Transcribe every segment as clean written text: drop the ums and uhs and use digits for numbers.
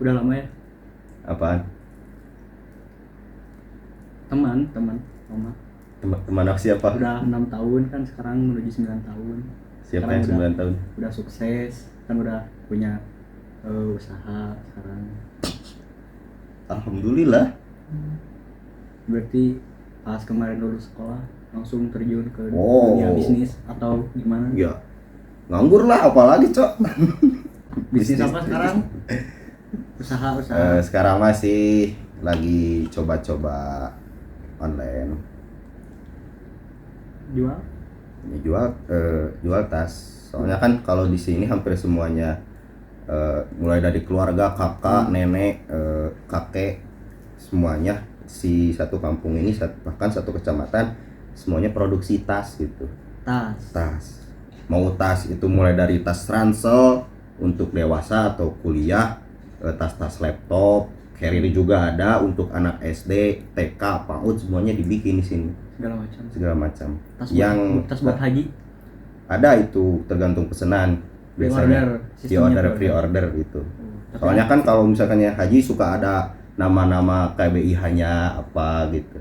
Udah lama ya? Apaan? Teman lama. Teman aku siapa? Udah 6 tahun kan, sekarang menuju 9 tahun. Siapa Sekarang yang 9 tahun? Udah sukses, kan udah punya usaha sekarang. Alhamdulillah. Berarti pas kemarin lulus sekolah langsung terjun ke Oh. dunia bisnis atau gimana? Ya, nganggur lah apalagi cok. Bisnis apa sekarang? Usaha. Sekarang masih lagi coba-coba online. Jual? Ini jual tas. Soalnya kan kalau di sini hampir semuanya mulai dari keluarga, kakak, nenek, kakek, semuanya si satu kampung ini, bahkan satu kecamatan, semuanya produksi tas gitu. Tas. Mau tas itu mulai dari tas ransel untuk dewasa atau kuliah, tas-tas laptop, carrier juga ada untuk anak SD, TK, PAUD, semuanya dibikin di sini. Segala macam. Tas buat haji? Ada itu, tergantung pesanan. Biasanya pre-order gitu. Soalnya kan kalau misalkan ya haji suka ada nama-nama KBIH-nya apa gitu.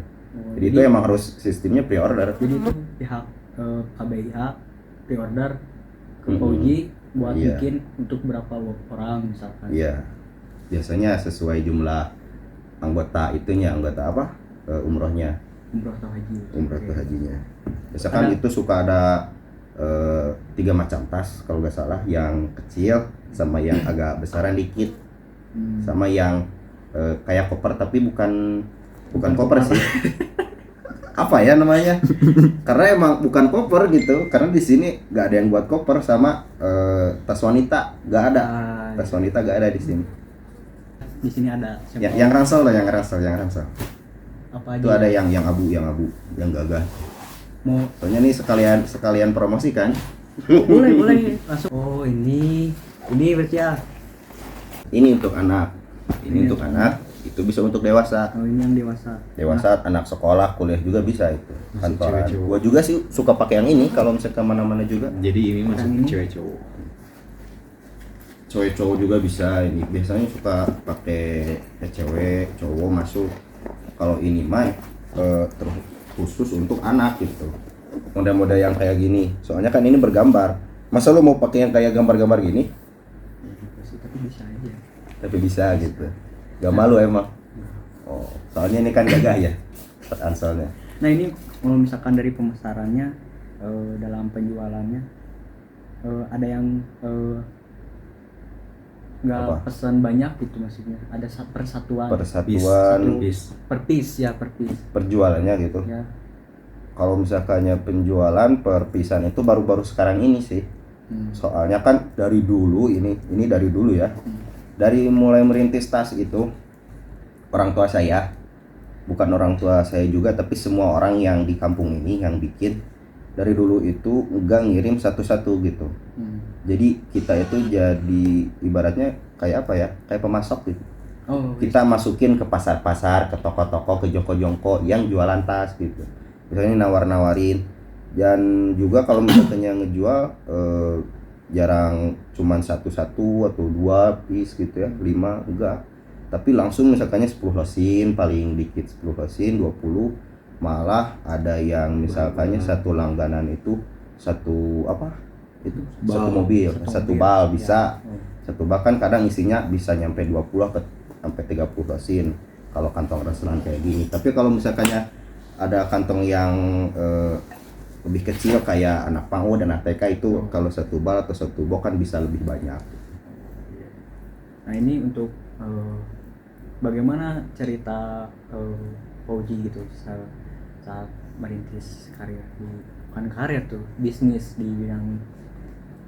Jadi itu emang harus sistemnya pre-order. Jadi itu pihak KBIH pre-order ke Fauji buat bikin untuk berapa orang misalkan. Iya. Biasanya sesuai jumlah anggota apa? Umrohnya. Umroh atau haji. Umroh atau hajinya. Misalkan itu suka ada 3 macam tas kalau nggak salah, yang kecil sama yang agak besaran dikit, sama yang kayak koper tapi bukan koper sih. Apa ya namanya? Karena emang bukan koper gitu, karena di sini nggak ada yang buat koper. Sama tas wanita nggak ada. Tas wanita nggak ada di sini. Di sini ada yang ransel lah, yang ransel. Apa itu aja? Ada yang abu, yang gagah. Soalnya nih sekalian promosi kan. Boleh langsung. Oh, ini berarti ya. Ini untuk anak. Untuk anak, itu bisa untuk dewasa. Oh, ini yang dewasa. Dewasa, anak sekolah, kuliah juga bisa itu. Kantoran. Gua juga sih suka pakai yang ini kalau misalnya kemana-mana juga. Jadi ini masuk cewek cowok. Cowok juga bisa ini. Biasanya suka pakai cewek, cowok masuk. Kalau ini mah terus khusus untuk anak gitu. Model-model yang kayak gini. Soalnya kan ini bergambar. Masa lo mau pakai yang kayak gambar-gambar gini? Tapi bisa aja. Tapi bisa gitu. Gak malu emang. Oh, soalnya ini kan gagah ya ansalnya. Nah, ini kalau misalkan dari pemasarannya dalam penjualannya ada yang nggak pesan banyak gitu maksudnya. Ada persatuan. Per piece. Perjualannya gitu. Ya. Kalau misalkannya penjualan per pisan itu baru-baru sekarang ini sih. Soalnya kan dari dulu ini dari dulu ya. Dari mulai merintis tas itu, orang tua saya, bukan orang tua saya juga, tapi semua orang yang di kampung ini yang bikin dari dulu itu enggak ngirim satu-satu gitu. Jadi kita itu jadi ibaratnya kayak apa ya? Kayak pemasok gitu. Kita masukin ke pasar-pasar, ke toko-toko, ke jongko-jongko yang jualan tas gitu. Misalnya nawar-nawarin. Dan juga kalau misalnya ngejual jarang cuman satu-satu atau 2 piece gitu ya, 5 enggak. Tapi langsung misalkannya 10 losin, paling dikit 10 losin, 20. Malah ada yang misalkannya satu langganan itu satu mobil, satu bal bisa. Satu bal kan kadang isinya bisa nyampe 20 sampai 30 losin kalau kantong restoran kayak gini. Tapi kalau misalkannya ada kantong yang lebih kecil kayak anak PAUD dan ATK itu kalau satu bal atau satu box kan bisa lebih banyak. Nah, ini untuk bagaimana cerita Fauji gitu saat merintis karir tuh bisnis di bidang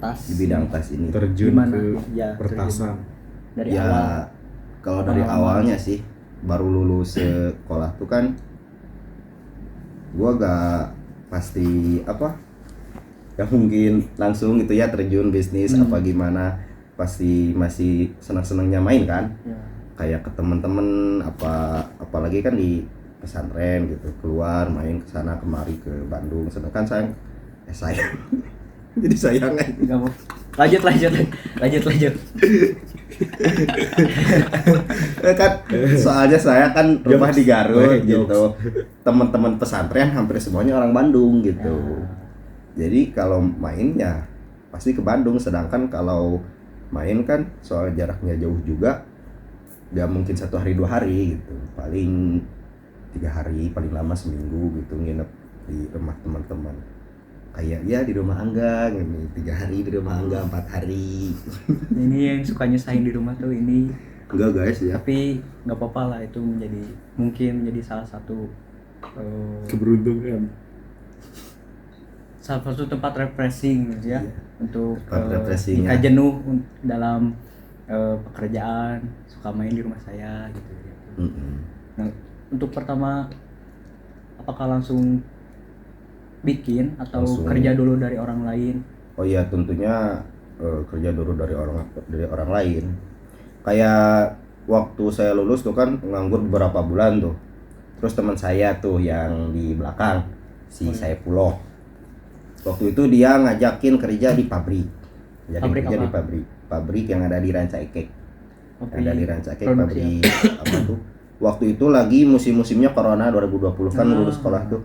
tas. Di bidang tas ini terjun gimana? ke pertasan. Dari ya, awal. Kalau dari awalnya sih baru lulus sekolah tuh kan gua gak pasti gak mungkin langsung gitu ya terjun bisnis apa gimana, pasti masih senang-senangnya main kan. Kayak ke temen-temen apalagi kan di pesantren gitu, keluar main ke sana kemari ke Bandung. Sedangkan saya jadi sayang aja. Lanjut. Kan soalnya saya kan rumah di Garut Jokes. gitu. Teman-teman pesantren hampir semuanya orang Bandung gitu. Jadi kalau main ya pasti ke Bandung, sedangkan kalau main kan soal jaraknya jauh juga, gak mungkin 1 hari 2 hari gitu, paling 3 hari, paling lama seminggu gitu nginep di rumah teman-teman. Kayak ya di rumah Angga ini 3 hari, di rumah Angga 4 hari. Ini yang suka nyusahin di rumah tuh ini, Enggak guys ya. tapi nggak apa-apa lah, itu mungkin menjadi salah satu Keberuntungan. tempat refreshing gitu ya, Iya, untuk tempat refreshing jika ya. jenuh dalam pekerjaan, suka main di rumah saya gitu. Nah, untuk pertama, apakah langsung bikin atau Langsung. kerja dulu dari orang lain? Oh iya, tentunya kerja dulu dari orang lain. Kayak waktu saya lulus tuh kan nganggur beberapa bulan tuh. Terus teman saya tuh yang di belakang, si Saifullah. Waktu itu dia ngajakin kerja di pabrik. Pabrik Kerja apa? di pabrik yang ada di Ranca Ekek. Ada di Ranca Ekek, Produksi pabrik apa tuh? Waktu itu lagi musim-musimnya Corona 2020 kan lulus sekolah tuh.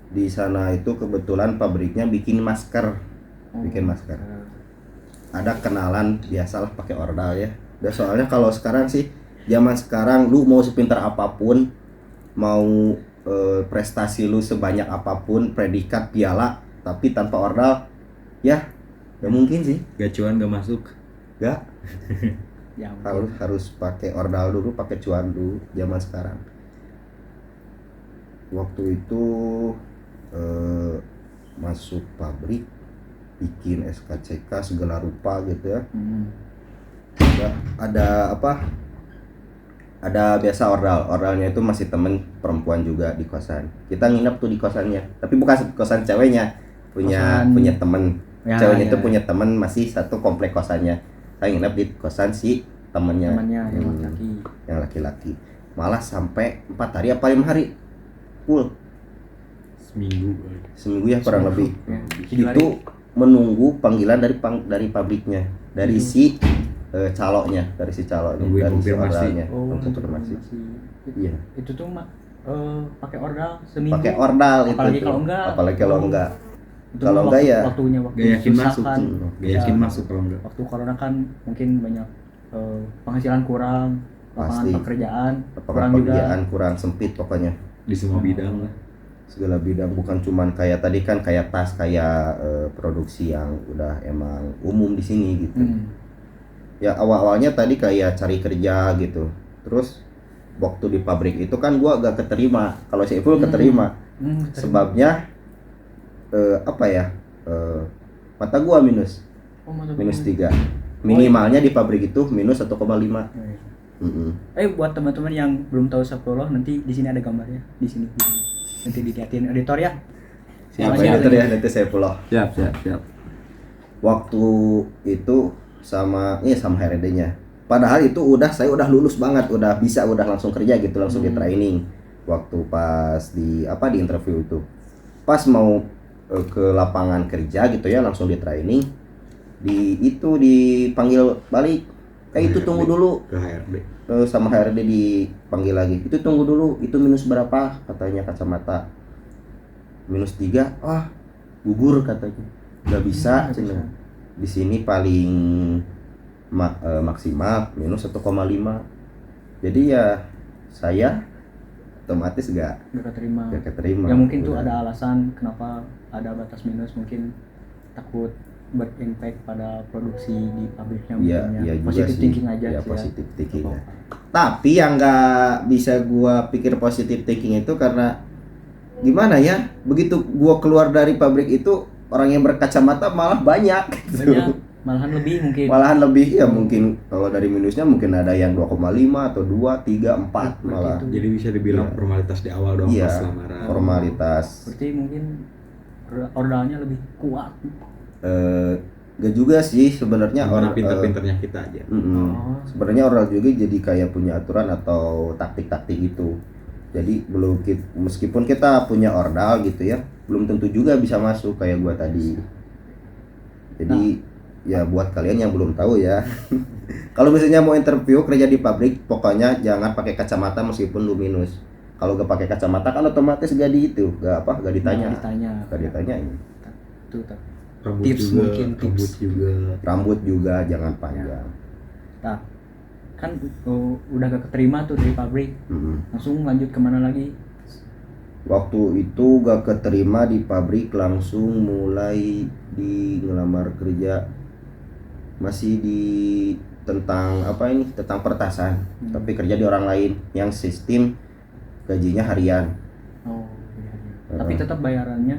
Di sana itu kebetulan pabriknya bikin masker. Bikin masker. Ada kenalan, biasalah pakai ordal ya. Dan soalnya kalau sekarang sih, zaman sekarang lu mau sepintar apapun, mau prestasi lu sebanyak apapun, predikat, piala, tapi tanpa ordal, ya gak mungkin sih. Gacuan gak masuk. Gak, Ya, harus pakai ordal dulu, pakai cuan dulu zaman sekarang. Waktu itu masuk pabrik, bikin SKCK segala rupa gitu ya. Ada apa? Ada biasa ordalnya itu masih temen perempuan juga di kosan. Kita nginep tuh di kosannya, tapi bukan kosan ceweknya, punya temen. Ya, Ceweknya ya, itu punya temen, masih satu komplek kosannya. Saya nginep di kosan si temennya yang laki-laki. Malah sampai 4 hari apa 5 hari full. Seminggu ya kurang lebih. Itu menunggu panggilan dari pabriknya, dari si caloknya, dari si ordalnya. Konfirmasi. Iya. Itu tuh pakai ordal seminggu. Pakai ordal itu. Apalagi kalau enggak. Kalau enggak ya waktu Gak yakin susah masuk. kan. Gak yakin masuk kalau enggak. Waktu corona kan mungkin banyak penghasilan kurang, lapangan Pasti. pekerjaan kurang sempit pokoknya. Di semua bidang lah. Segala bidang, bukan cuman kayak tadi kan kayak tas, kayak produksi yang udah emang umum di sini gitu. Ya awalnya tadi kayak cari kerja gitu. Terus waktu di pabrik itu kan gua agak keterima. Kalau si Ipul keterima. Sebabnya apa ya? Mata gua minus. Minus 3. Minimalnya di pabrik itu minus 1,5. Buat teman-teman yang belum tahu Saifullah, nanti di sini ada gambarnya, di sini. Nanti dilihatin editor ya. Siapa editor ya, nanti Saifullah. Siap. Waktu itu sama HRD-nya. Padahal itu saya udah lulus banget, udah langsung kerja gitu, langsung di training. Waktu pas di interview itu. Pas mau ke lapangan kerja gitu ya, langsung di training. Dipanggil balik. Itu tunggu dulu. Ke HRD. Sama HRD dipanggil lagi. Itu tunggu dulu, itu minus berapa? Katanya kacamata. Minus 3. Gugur katanya. Gak bisa, di sini paling maksimal minus 1,5. Jadi ya saya otomatis gak keterima. Ya mungkin tuh ada alasan kenapa ada batas minus, mungkin takut berimpact pada produksi di pabriknya. Iya juga positive sih. Thinking aja Ya, sih positive ya. thinking. Tapi yang nggak bisa gua pikir positive thinking itu karena gimana ya? Begitu gua keluar dari pabrik itu, orang yang berkacamata malah banyak. Malahan lebih Ya mungkin kalau dari minusnya mungkin ada yang 2,5 atau 2, 3, 4 malah. Jadi bisa dibilang formalitas di awal doang pas lamaran. Formalitas. Berarti mungkin ordalnya lebih kuat. Gak juga sih sebenarnya, orang pinter-pinternya kita aja. Sebenarnya orang juga jadi kayak punya aturan atau taktik-taktik gitu. Jadi meskipun kita punya ordal gitu ya, belum tentu juga bisa masuk kayak gua tadi. Jadi ya buat kalian yang belum tahu ya. Kalau misalnya mau interview kerja di pabrik, pokoknya jangan pakai kacamata meskipun lu minus. Kalau gak pakai kacamata kan otomatis gak di itu, gak ditanya. Gak ditanyain. Tuh, tuh. Rambut Tips juga, mungkin, tips. Rambut juga jangan panjang. Nah, kan udah gak keterima tuh dari pabrik. Langsung lanjut kemana lagi? Waktu itu gak keterima di pabrik, langsung mulai di ngelamar kerja. Masih di tentang apa ini, tentang pertasan, tapi kerja di orang lain yang sistem gajinya harian. Oh, iya. Tapi tetap bayarannya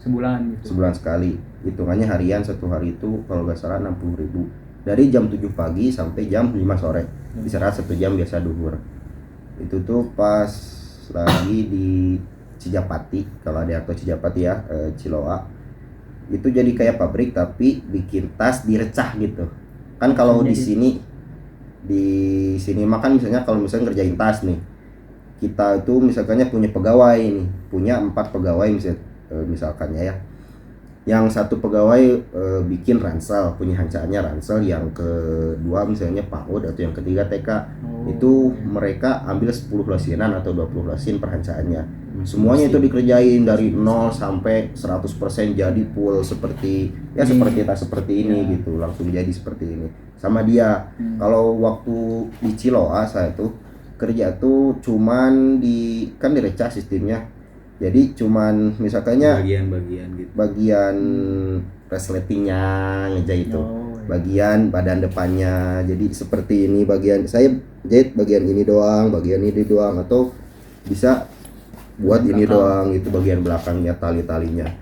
sebulan gitu. Sebulan sekali, hitungannya harian. Satu hari itu kalau nggak salah 60.000 dari jam 7 pagi sampai jam 5 sore. Istirahat 1 jam biasa duhur. Itu tuh pas lagi di Cijapati, kalau ada yang tahu Cijapati ya, Ciloa. Itu jadi kayak pabrik tapi bikin tas direcah gitu. Kan kalau di sini makan misalnya kalau misalnya ngerjain tas nih, kita itu misalkannya punya pegawai nih, punya 4 pegawai misalkannya ya. Yang satu pegawai bikin ransel, punya hancaannya ransel, yang kedua misalnya PAUD atau yang ketiga TK. Itu mereka ambil 10 lasinan atau 20 lasin per hancaannya. Semuanya itu dikerjain dari 0 sampai 100% jadi full seperti ya seperti tas seperti ini gitu, langsung jadi seperti ini. Sama dia. Kalau waktu di Ciloa saya tuh kerja tuh cuman kan direcah sistemnya. Jadi cuman misalkannya bagian-bagian gitu. Bagian resletingnya ngejahit itu. Bagian badan depannya. Jadi seperti ini, bagian saya jahit bagian ini doang, atau bisa buat ini doang itu bagian belakangnya, tali-talinya.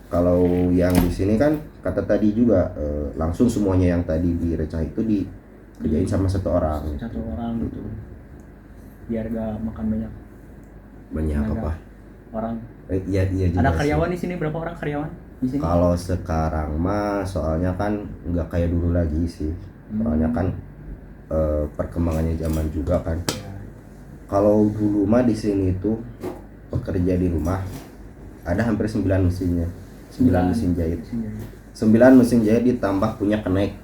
Kalau yang di sini kan kata tadi juga langsung semuanya yang tadi direcah itu dikerjain sama satu orang gitu. Biar gak makan banyak apa orang. Iya ada karyawan di sini, berapa orang karyawan di sini? Kalau sekarang mah soalnya kan nggak kayak dulu lagi sih. Soalnya kan perkembangannya zaman juga kan. Kalau dulu mah di sini tuh pekerja di rumah ada hampir 9 mesinnya. 9 mesin jahit. 9 mesin jahit ditambah punya kenek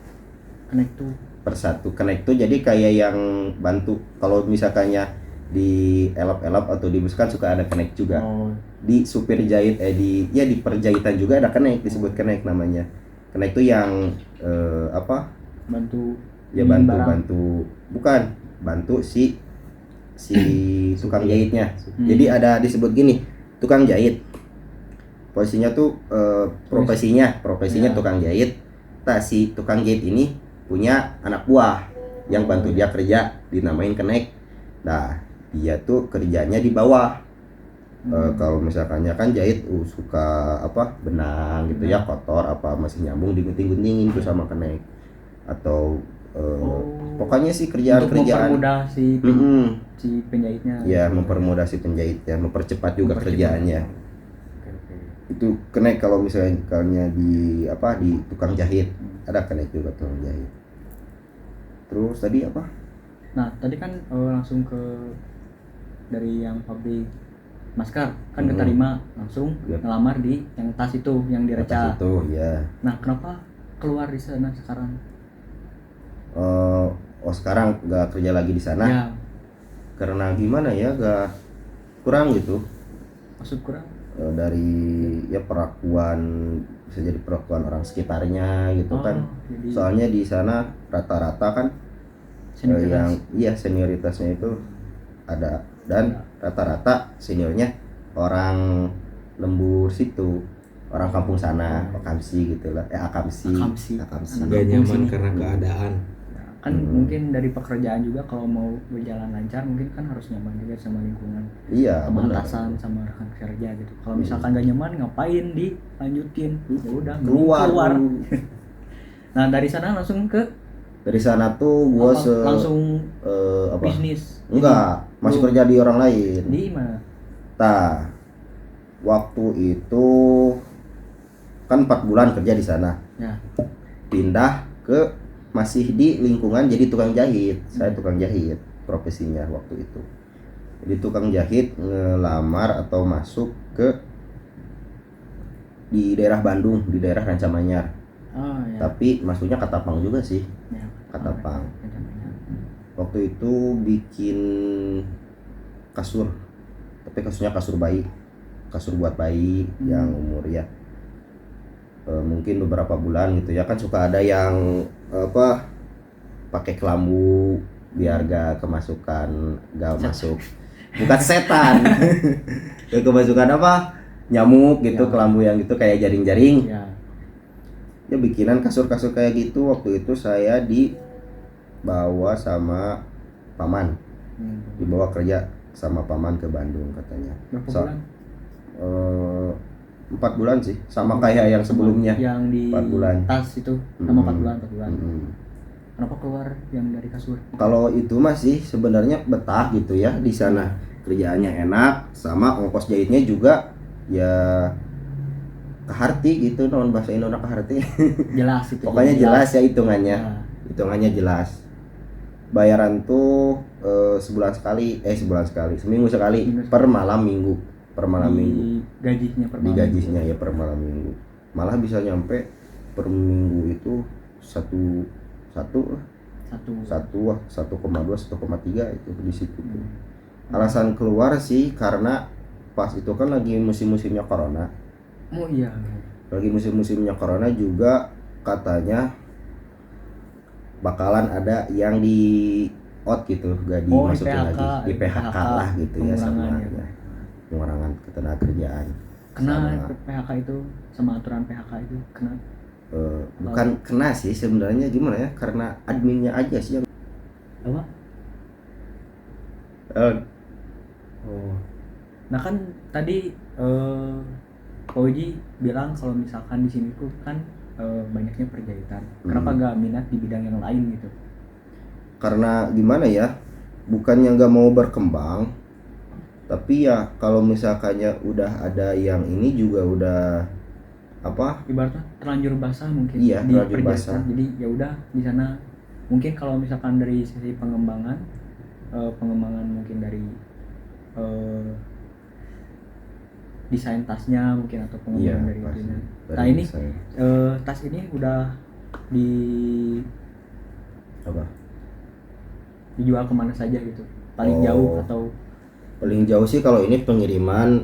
tuh per satu. Kenek tuh jadi kayak yang bantu kalau misalkannya di elop-elop atau di bus kan suka ada kenek juga. Di supir jahit di perjahitan juga ada kenek, disebut kenek namanya. Kenek tuh yang bantu bantu si tukang jahitnya. Jadi ada disebut gini, tukang jahit. Posisinya tuh profesinya tukang jahit. Si tukang jahit ini punya anak buah yang bantu dia kerja, dinamain kenek. Nah, dia tuh kerjanya di bawah. Kalau misalkannya kan jahit suka benang gitu ya, kotor masih nyambung digunting-guntingin tuh sama kenek. Atau pokoknya sih kerjaan-kerjaan mempermudah si penjahitnya. Ya, mempermudah si penjahitnya, mempercepat juga kerjaannya. Itu kenek kalau misalnya di tukang jahit. Ada kenek juga tukang jahit. Terus tadi apa? Nah, tadi kan langsung ke dari yang pabrik masker kan keterima langsung ngelamar di yang tas itu yang direcah. Tas itu ya. Nah, kenapa keluar di sana sekarang? Sekarang nggak kerja lagi di sana ya. Karena gimana ya, nggak kurang gitu. Maksud kurang? Dari perlakuan, bisa jadi perlakuan orang sekitarnya gitu kan. Jadi soalnya di sana rata-rata kan senioritasnya itu ada, dan rata-rata seniornya orang lembur situ, orang kampung sana, Akamsi gitu lah. Akamsi. Gak nyaman karena keadaan. Kan mungkin dari pekerjaan juga kalau mau berjalan lancar mungkin kan harus nyaman juga sama lingkungan. Iya, sama atasan, sama rekan kerja gitu. Kalau misalkan gak nyaman ngapain dilanjutin? Ya udah keluar. Nah, dari sana tuh gua langsung bisnis. Enggak, masih kerja di orang lain. Di mana? Waktu itu kan 4 bulan kerja di sana. Ya. Pindah ke masih di lingkungan jadi tukang jahit. Saya tukang jahit profesinya waktu itu. Jadi tukang jahit ngelamar atau masuk ke di daerah Bandung, di daerah Rancamanyar. Oh, ya. Tapi masuknya Katapang juga sih. Ya, Katapang. ya. Waktu itu bikin kasur, tapi kasurnya kasur bayi, kasur buat bayi yang umur ya mungkin beberapa bulan gitu ya, kan suka ada yang apa pakai kelambu biar gak kemasukan, gak masuk, bukan setan. Gak kemasukan apa nyamuk gitu, Ya. kelambu yang gitu kayak jaring-jaring Ya. ya. Bikinan kasur-kasur kayak gitu waktu itu saya dibawa sama paman, dibawa kerja sama paman ke Bandung katanya. Berapa bulan? 4 bulan sih, sama kayak yang sebelumnya. Yang di 4 bulan. tas itu sama 4 bulan. Kenapa keluar yang dari kasur? Kalau itu masih sebenarnya betah gitu ya di sana, kerjaannya enak, sama ongkos jahitnya juga ya keharti gitu, non bahasa Indonesia keharti. Jelas itu. Pokoknya jelas ya hitungannya, Ya. hitungannya jelas. Bayaran tuh sebulan sekali, seminggu sekali per malam minggu, per malam minggu. Gajinya per malam. Digajinya ya per malam minggu. Malah bisa nyampe per minggu itu 1,2, 1,3 itu di situ. Alasan keluar sih karena pas itu kan lagi musim-musimnya corona. Oh iya. Lagi musim-musimnya corona juga katanya bakalan ada yang di out gitu, gak dimasukin PHK, lagi, di PHK lah gitu ya, sama ya, pengurangan ketenagakerjaan. Kena Sama, PHK itu sama aturan PHK itu kena. bukan kena sih sebenarnya, gimana ya, karena adminnya aja sih yang Apa? oh. Nah kan tadi Pak Uji bilang kalau misalkan di sini tuh kan banyaknya perjahitan. Kenapa nggak minat di bidang yang lain gitu? Karena gimana ya, bukannya nggak mau berkembang, tapi ya kalau misalkannya udah ada yang ini juga udah apa? Ibaratnya terlanjur basah mungkin. Iya, di terlanjur perjahitan. basah. Jadi ya udah di sana mungkin kalau misalkan dari sisi pengembangan mungkin dari desain tasnya mungkin atau pengembangan dari warnanya. Nah ini tas ini udah di apa? Dijual kemana saja gitu? Paling jauh atau? Paling jauh sih kalau ini pengiriman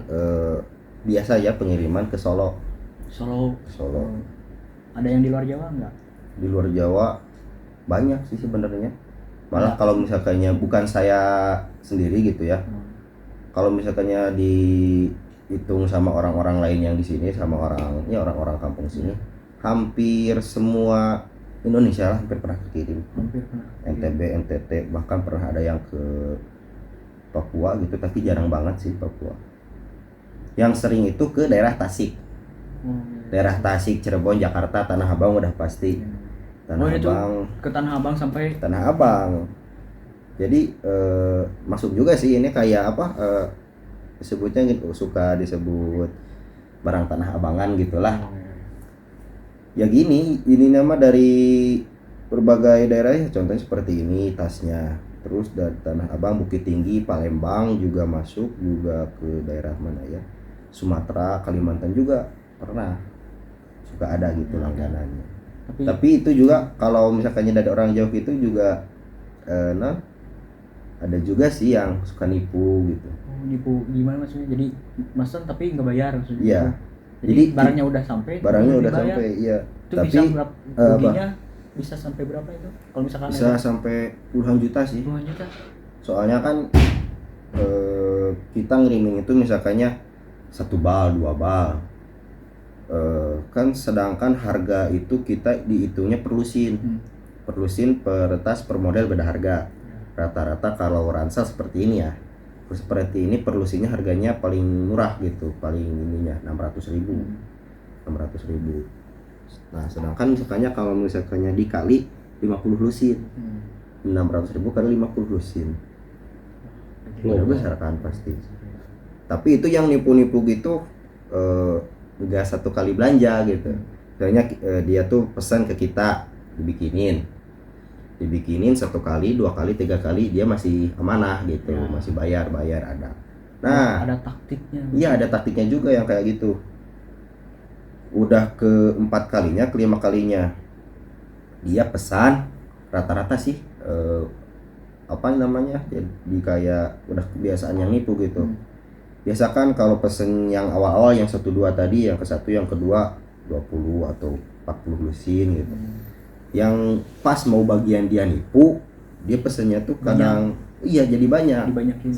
biasa ya, pengiriman ke Solo. Solo. Ada yang di luar Jawa nggak? Di luar Jawa banyak sih sebenarnya. Malah kalau misalkannya bukan saya sendiri gitu ya. Kalau misalkannya dihitung sama orang-orang lain yang di sini, sama orang-orang kampung sini, hampir semua Indonesia lah hampir pernah kirim. Hampir pernah. NTB, NTT, bahkan pernah ada yang ke Papua gitu, tapi jarang banget sih Papua. Yang sering itu ke daerah Tasik. Daerah Tasik, Cirebon, Jakarta, Tanah Abang udah pasti. Tanah Abang, ke Tanah Abang sampai Tanah Abang. Jadi masuk juga sih ini kayak apa disebutnya gitu, suka disebut barang Tanah Abangan gitulah. Ya gini, ini nama dari berbagai daerah ya, contohnya seperti ini tasnya. Terus dari Tanah Abang, Bukit Tinggi, Palembang juga masuk, juga ke daerah mana ya, Sumatera, Kalimantan juga pernah suka ada gitu langganannya. Tapi itu juga kalau misalkannya dari orang jauh itu juga ada juga sih yang suka nipu gitu. Nipu gimana maksudnya? Jadi mesen tapi nggak bayar maksudnya? Iya. Jadi barangnya udah sampai. Barangnya udah sampai, iya. Itu tapi bisa berapa? Ruginya bisa sampai berapa itu? Kalau misalkan bisa sampai puluhan juta sih. Puluhan juta. Soalnya kan kita ngirimin itu misalkannya 1 bal, 2 bal. Kan sedangkan harga itu kita dihitungnya per lusin. Per lusin, per tas, per model beda harga. Rata-rata kalau ransel seperti ini ya, seperti ini per lusinnya harganya paling murah gitu, paling ininya 600.000. Nah sedangkan misalkannya kalau misalkannya dikali 50 lusin, 600.000 kali 50 lusin, udah besar kan pasti. Tapi itu yang nipu-nipu gitu enggak satu kali belanja gitu. Soalnya dia tuh pesan ke kita dibikinin 1 kali, 2 kali, 3 kali dia masih amanah gitu, masih bayar ada. Nah ada taktiknya. Iya ada taktiknya juga yang kayak gitu. udah keempat kalinya, kelima kalinya dia pesan rata-rata sih apa namanya, jadi kayak udah kebiasaan yang nipu gitu. Biasakan kalau pesen yang awal-awal yang 1-2 tadi, yang ke-1 yang kedua 20 atau 40 lusin gitu. Yang pas mau bagian dia nipu, dia pesennya tuh kadang iya jadi banyak.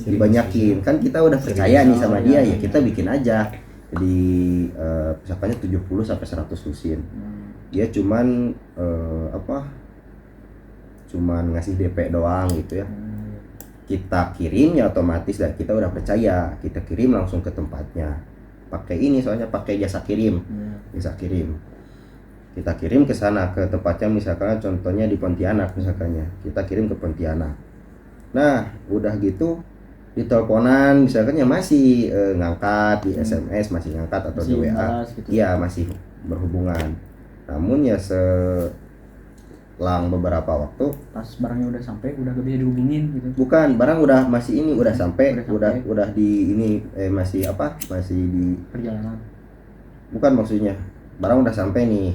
Dibanyakin. Kan kita udah percaya nih sama dia, ya kita bikin aja. Jadi misalkannya 70 sampai 100 lusin. Dia cuman cuman ngasih DP doang gitu ya. Kita kirim ya otomatis dan kita udah percaya, kita kirim langsung ke tempatnya. Pakai ini soalnya pakai jasa kirim. Jasa kirim. Kita kirim ke sana ke tempatnya, misalkan contohnya di Pontianak misalkannya. Kita kirim ke Pontianak. Nah, udah gitu di teleponan misalkan ya masih ngangkat, di SMS masih ngangkat atau masih di WA. gitu. Iya, masih berhubungan. Namun ya selang beberapa waktu pas barangnya udah sampai udah gak bisa dihubungin gitu. Bukan, barang udah masih ini udah sampai. Udah di ini masih apa? Masih di perjalanan. Bukan, maksudnya barang udah sampai nih.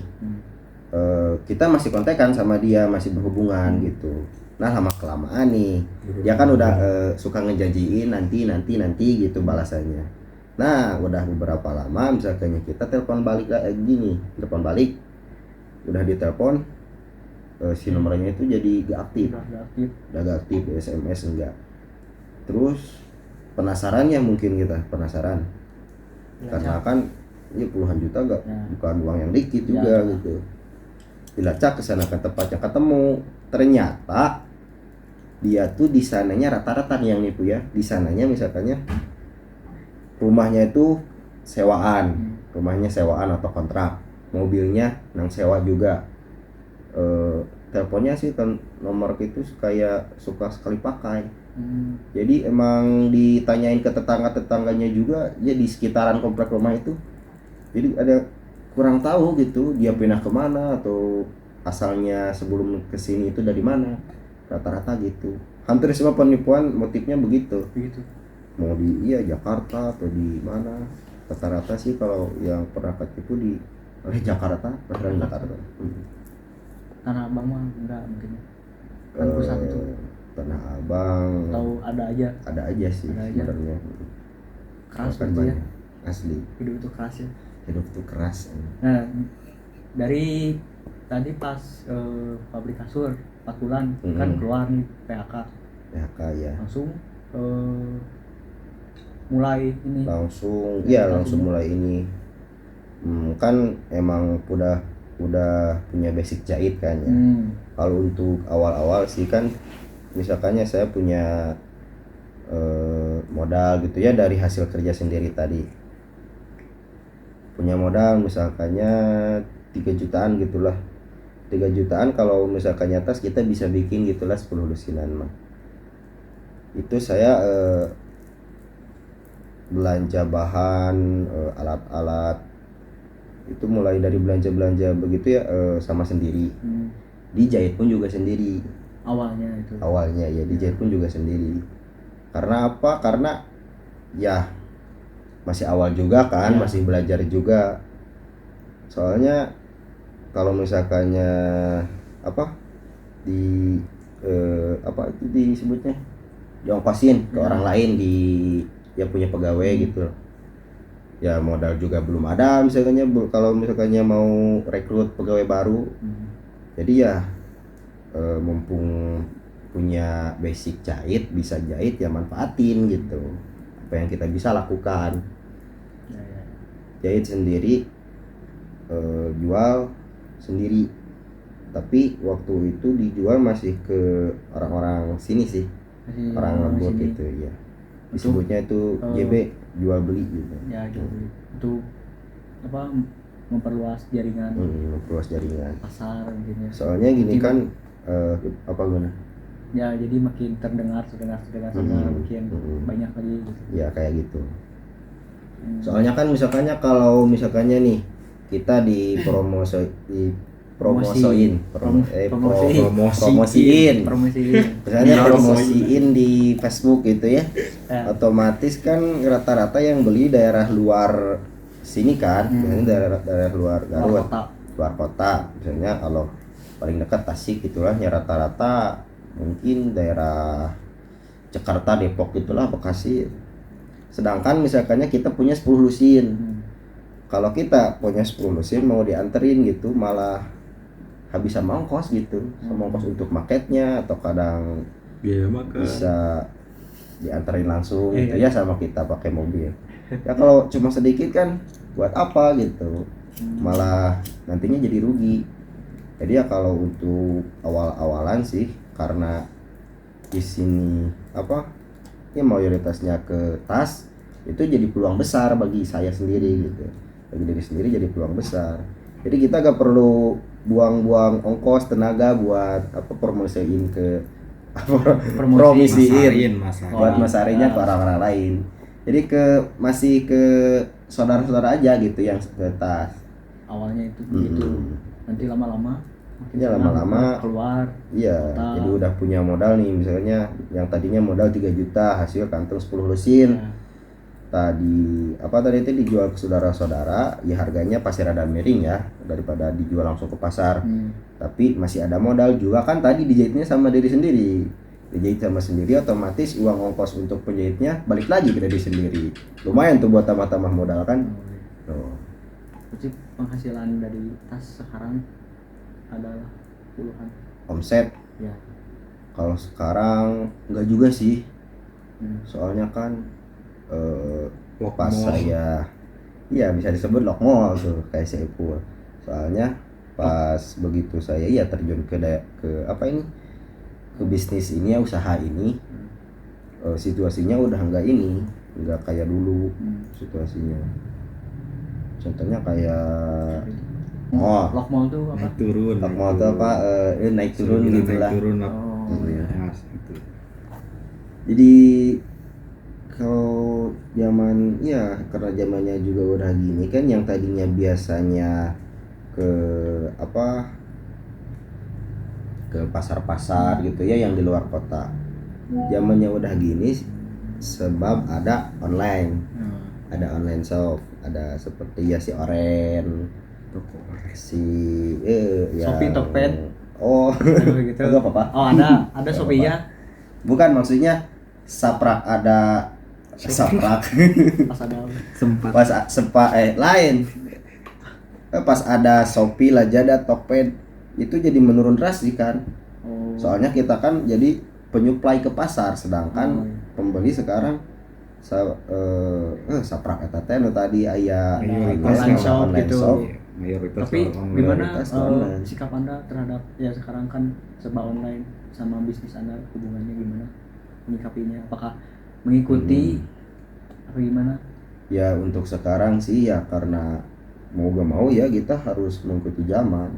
Kita masih kontekan sama dia, masih berhubungan gitu. Nah, lama kelamaan nih dia kan udah suka ngejanjiin nanti gitu balasannya. Nah, udah beberapa lama misalnya kita telepon balik gini, telepon balik udah ditelepon, si nomornya itu jadi gak aktif. Udah gak aktif, SMS enggak. Terus penasaran ya, mungkin kita penasaran karena kan ya puluhan juta gak, bukan uang yang dikit juga gitu. Dilacak ke sana ke tempatnya, ketemu ternyata dia tuh di sananya rata-rata yang nipu ya. Di sananya misalkannya rumahnya itu sewaan, rumahnya sewaan atau kontrak, mobilnya nang sewa juga. Teleponnya sih nomor itu kayak suka sekali pakai. Jadi emang ditanyain ke tetangga-tetangganya juga ya di sekitaran komplek rumah itu. Jadi ada kurang tahu gitu dia pindah kemana atau asalnya sebelum kesini itu dari mana. Rata-rata gitu. Hampir semua penipuan motifnya begitu. Mau di Jakarta atau di mana. Rata-rata sih kalau yang pernah ketipu di Jakarta, Jakarta. Tanah Abang mah enggak mungkin. Kan pusat itu. Tanah Abang. Tahu ada aja. Ada aja sih sebenarnya. Keras banget ya. Asli. Hidup itu keras ya. Hidup itu keras. Nah, dari tadi pas pabrik kasur 4 bulan kan keluar nih PHK ya. Langsung mulai ini. Langsung mulai ini. Kan emang udah punya basic jahit kan ya. Kalau untuk awal-awal sih kan misalkannya saya punya modal gitu ya dari hasil kerja sendiri tadi. Punya modal misalkannya 3 jutaan gitulah. 3 jutaan kalau misalkannya tas kita bisa bikin gitulah 10 lusinan mah. Itu saya belanja bahan, alat-alat itu mulai dari belanja begitu ya sama sendiri. Dijahit pun juga sendiri. Awalnya ya dijahit pun juga sendiri. Karena apa? Karena ya masih awal juga kan, masih belajar juga. Soalnya kalau misalkannya apa itu disebutnya diongkosin ke orang lain ya punya pegawai gitu. Ya modal juga belum ada misalkannya kalau misalkannya mau rekrut pegawai baru. Jadi ya mumpung punya basic jahit, bisa jahit ya manfaatin gitu. Apa yang kita bisa lakukan. Jahit sendiri, jual sendiri. Tapi waktu itu dijual masih ke orang-orang sini sih. Orang lembut gitu ya. Disebutnya itu JB, jual beli gitu. Ya, jual beli. Untuk apa? Memperluas jaringan. Memperluas jaringan. Pasar mungkin ya. Soalnya gini kan apa gimana? Ya, jadi makin terdengar makin banyak lagi gitu. Ya kayak gitu. Soalnya kan misalkannya nih kita promosiin misalnya promosiin di Facebook gitu ya. Otomatis kan rata-rata yang beli daerah luar sini kan, biasanya daerah luar Garut, kota. luar kota. Misalnya kalau paling dekat Tasik gitulah, ya rata-rata mungkin daerah Jakarta, Depok gitulah, Bekasi. Sedangkan misalkannya kita punya 10 lusin. Kalau kita punya 10 lusin mau dianterin gitu malah habisan ongkos gitu, sama ongkos untuk marketnya atau kadang biaya makan bisa dianterin langsung gitu ya sama kita pakai mobil. Ya kalau cuma sedikit kan buat apa gitu, malah nantinya jadi rugi. Jadi ya kalau untuk awal-awalan sih, karena di sini apa ya mayoritasnya ke tas, itu jadi peluang besar bagi saya sendiri gitu, bagi diri sendiri jadi peluang besar. Jadi kita gak perlu buang-buang ongkos tenaga buat apa promosiin ke promisiin buat masarinya ke orang-orang lain. Jadi masih ke saudara-saudara aja gitu yang ke tas. Awalnya itu begitu. Nanti lama-lama ya lama-lama keluar. Iya, jadi udah punya modal nih, misalnya yang tadinya modal 3 juta, hasil kantung 10 lusin. Tadi itu dijual ke saudara-saudara, ya harganya pasti rada miring ya daripada dijual langsung ke pasar. Tapi masih ada modal juga kan, tadi dijahitnya sama diri sendiri. Dijahit sama sendiri, otomatis uang ongkos untuk penjahitnya balik lagi ke diri sendiri. Lumayan tuh buat tambah-tambah modal kan. Berarti penghasilan dari tas sekarang adalah puluhan omset ya. Kalau sekarang enggak juga sih. Soalnya kan pas saya iya bisa disebut lokmol tuh kayak Seipul. Soalnya pas begitu saya terjun ke bisnis ini ya, usaha ini, situasinya udah enggak kayak dulu situasinya. Contohnya kayak lokmol tuh apa? Lokmol tuh apa? Naik turun gitu lah. Gitu. Jadi kalau zaman karena zamannya juga udah gini kan, yang tadinya biasanya ke pasar-pasar gitu ya yang di luar kota, zamannya udah gini sebab ada online. Ada online shop, ada seperti si Oren, si Shopee, Tokped. Gitu. Enggak apa-apa. Ada Shopee ya. Bukan, maksudnya Saprak ada Saprak. Pas ada sempat lain. Pas ada Shopee, Lazada, Tokped itu jadi menurun drastis kan. Soalnya kita kan jadi penyuplai ke pasar, sedangkan pembeli sekarang Saprak eta teh tadi aya online shop gitu. Mayoritas tapi gimana online. sikap Anda terhadap ya sekarang kan serba online sama bisnis Anda, hubungannya gimana menyikapinya? Apakah mengikuti atau gimana? Ya untuk sekarang sih ya karena mau gak mau ya kita harus mengikuti zaman.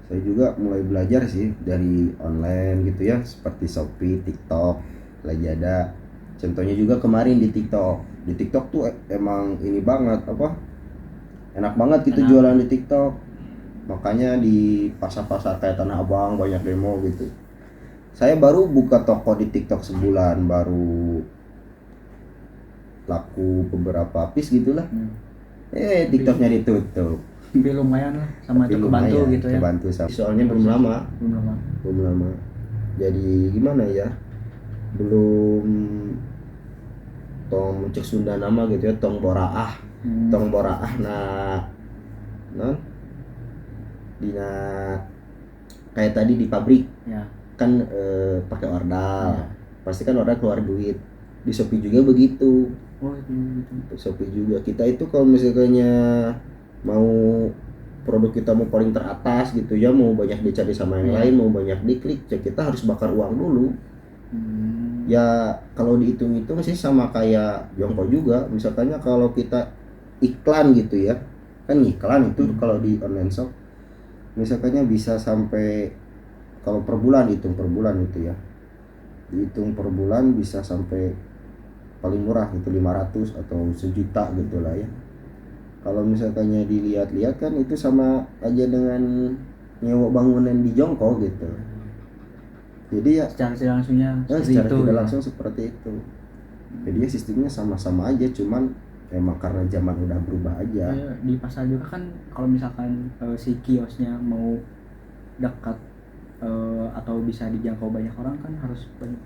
Saya juga mulai belajar sih dari online gitu ya, seperti Shopee, TikTok, Lazada. Contohnya juga kemarin di TikTok. Di TikTok tuh emang ini banget enak banget gitu jualan di TikTok. Makanya di pasar-pasar kayak Tanah Abang banyak demo gitu. Saya baru buka toko di TikTok sebulan, baru laku beberapa piece gitulah. TikToknya ditutup. Tapi lumayan lah, sama itu kebantu gitu ya. Kebantu soalnya belum lama. Jadi gimana ya? Belum tong cek Sunda nama gitu ya, tong boraah. Tong boraah dina kayak tadi di pabrik ya. Kan pakai ordal ya. Pasti kan ordal keluar duit. Di Shopee juga begitu. Untuk Shopee juga kita itu kalau misalnya mau produk kita mau paling teratas gitu ya, mau banyak dicari sama yang lain, mau banyak diklik, ya kita harus bakar uang dulu. Ya kalau dihitung-hitung sih sama kayak jongkok juga. Misalnya kalau kita iklan gitu ya, kan iklan itu kalau di online shop misalnya bisa sampai, kalau per bulan hitung per bulan itu ya, dihitung per bulan bisa sampai paling murah itu 500 atau 1 juta gitu lah ya. Kalau misalnya dilihat-lihat kan itu sama aja dengan nyewa bangunan di jongkok gitu. Jadi ya secara tidak langsung seperti itu. Jadi ya sistemnya sama-sama aja, cuman emang karena zaman udah berubah aja. Ya, di pasar juga kan kalau misalkan si kiosnya mau dekat atau bisa dijangkau banyak orang kan harus banyak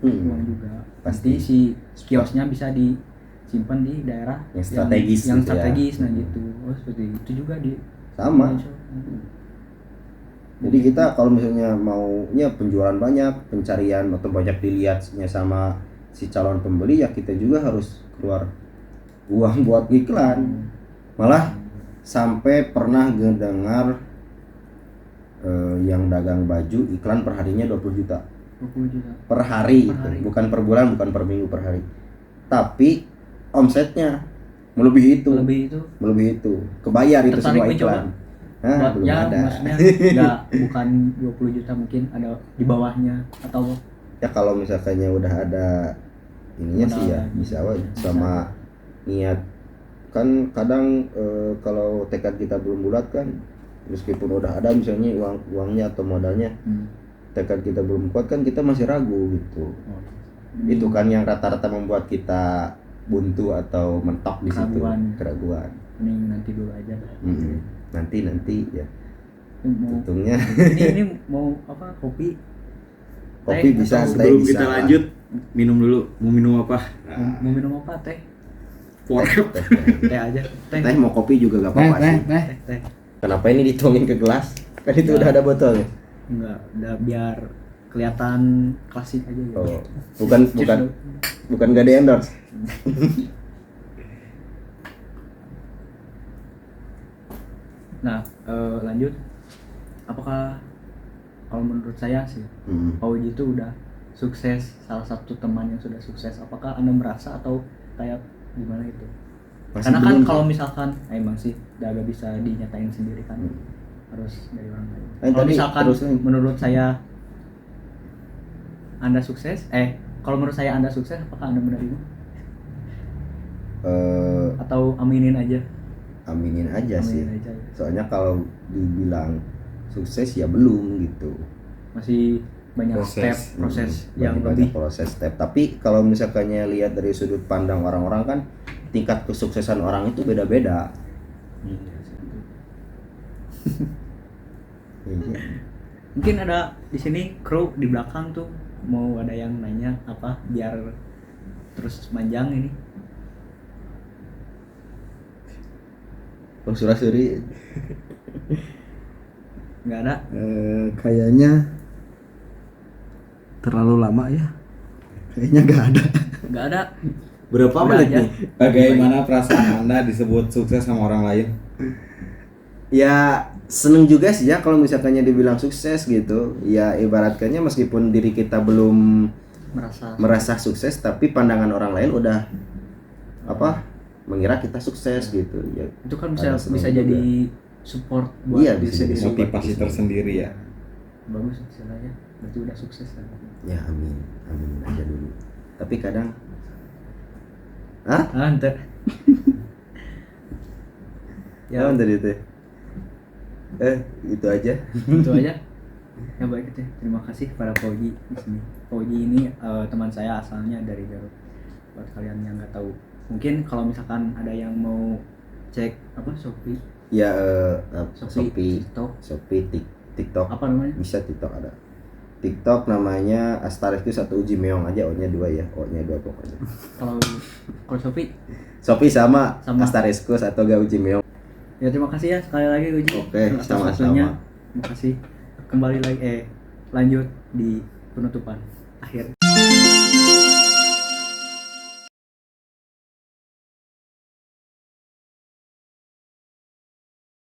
uang juga. Pasti. Pasti si kiosnya bisa disimpan di daerah Yang strategis yang gitu ya. strategis nah gitu. Oh seperti itu juga di Sama. Indonesia. Jadi kita kalau misalnya maunya penjualan banyak, pencarian atau banyak dilihatnya sama si calon pembeli, ya kita juga harus keluar uang buat iklan. Malah sampai pernah dengar yang dagang baju iklan per harinya 20 juta 20 juta per hari, Per itu hari. bukan per bulan, bukan per minggu, per hari. Tapi omsetnya melebihi itu, lebih itu kebayar itu Tertarik semua mencoba? iklan. Nah, buat belum ya ada. maksudnya nggak bukan 20 juta mungkin ada di bawahnya atau Ya kalau misalkannya udah ada ininya sih ya bisa aja sama niat. Kan kadang kalau tekad kita belum bulat kan, meskipun udah ada misalnya uangnya atau modalnya, tekad kita belum kuat kan kita masih ragu gitu. Itu kan yang rata-rata membuat kita buntu atau mentok di situ, keraguan. Mending nanti dulu aja. Nanti ya. Mau Untungnya ini mau apa kopi bisa, teh Sebelum bisa kita lah. lanjut, minum dulu. Mau minum apa? mau minum apa teh Teh aja teh mau kopi juga gak apa-apa sih. teh Kenapa ini dituangin ke gelas? Kan itu udah ada botolnya. enggak udah biar kelihatan klasik aja gitu. Oh, bukan gak di endorse. Nah lanjut, apakah kalau menurut saya sih Pauji itu udah sukses, salah satu teman yang sudah sukses, apakah Anda merasa atau kayak gimana itu? Masih Karena kan belum. kalau misalkan emang sih udah gak bisa dinyatain sendiri kan, harus dari orang lain. Tadi Kalau misalkan terusin. menurut saya Anda sukses, kalau menurut saya Anda sukses, apakah Anda menerima? Atau aminin aja? Aminin aja sih. Aminin aja. Soalnya kalau dibilang sukses ya belum gitu. Masih banyak proses yang banyak lebih. proses step. Tapi kalau misalkannya lihat dari sudut pandang orang-orang kan, tingkat kesuksesan orang itu beda-beda. Mungkin ada di sini kru di belakang tuh mau ada yang nanya apa biar terus panjang ini. Oh, surah-suri. Nggak ada. Kayaknya terlalu lama ya. Kayaknya Nggak ada. Berapa Udah menit aja. nih? Bagaimana perasaan Anda disebut sukses sama orang lain? Ya seneng juga sih ya kalau misalkannya dibilang sukses gitu. Ya ibaratkannya meskipun diri kita belum merasa sukses, tapi pandangan orang lain udah mengira kita sukses gitu ya. Itu kan Ada bisa seneng jadi juga. support buat Iya, diri bisa jadi sendiri. Motivasi tersendiri ya. Bagus istilahnya. Berarti udah sukses kan. Ya amin aja dulu. Tapi kadang Ntar. ya tadi itu. Itu aja. Itu aja. Ya baik itu. Terima kasih pada Pauji di sini. Pauji ini teman saya asalnya dari Garut. Buat kalian yang nggak tahu, mungkin kalau misalkan ada yang mau cek Shopee, Ya Shopee, TikTok. apa namanya? Bisa TikTok ada. TikTok namanya Astariskus atau Uji Meong aja, O-nya 2 ya. O-nya 2 pokoknya. Kalau Shopee Shopee sama. Astariskus atau gak Uji Meong. ya terima kasih ya sekali lagi Uji. Oke, atas sama-sama. waktunya. Terima kasih. Kembali lagi lanjut di penutupan akhir.